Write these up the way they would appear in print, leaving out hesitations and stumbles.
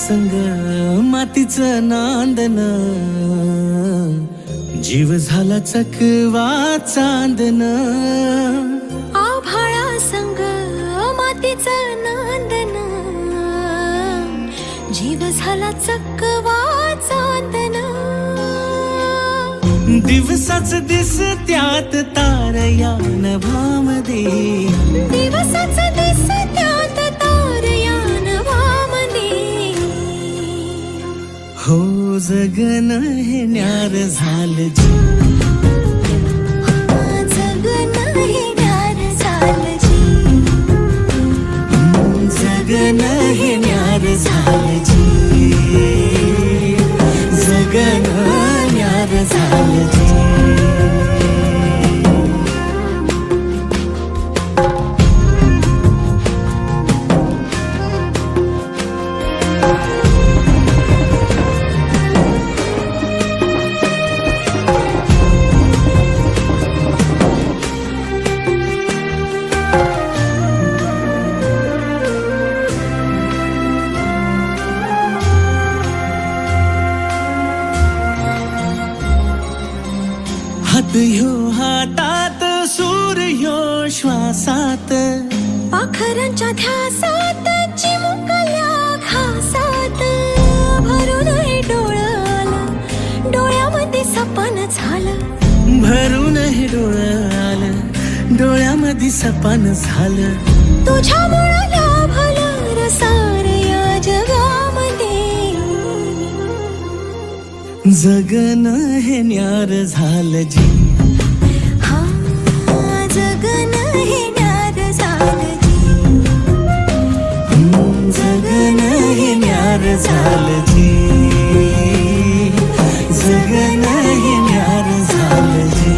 संग मातीचं नांदन, जीव झाला चकवा चांदन. आभाळा संग मातीचं नांदन, जीव झाला चकवा चांदन. दिवसाच दिसत्यात तारया नभामध्ये, दिवसाच दिसत्यात तारया नभामध्ये. हो जगन हे न्यार झालं जी, जगन हे न्यार झालं जी. जगन हे न्यार झालं जी, जगन न्यार झालं जी. हात ह्यो हातात, सूर ह्यो श्वासात, पाखरांच्या ध्यासात, चिमुकल्या घासात. भरून हे डोळं आलं, डोळ्यामध्ये सपन झालं. भरून हे डोळं आलं, डोळ्यामध्ये सपन झालं. तुझ्यामुळं लाभलं रसार या जगामध्ये. जगन हे न्यार झालं जी, हा जगन हे न्यार झालं जी. जगन हे न्यार झालं जी, जगन हे न्यार झालं जी.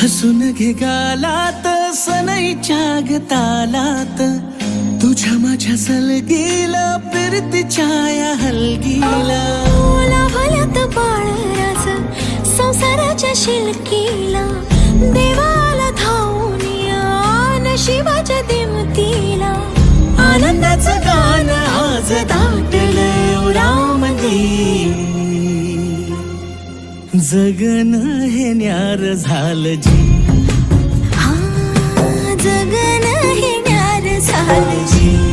हसून घे गालात, सनईच्या गतालात, तुझ्या माझ्या सलगीला, फिरतीच्या या हलगीला. लाभल्यात बाळराज संसाराच्या शिलकीला. देवाला धावून या नशिबाच्या दिमतीला. आनंदाचं गाण आज दाटलं उरामध्ये. जगन हे न्यार झालं जी, हा जगन हे न्यार झालं जी.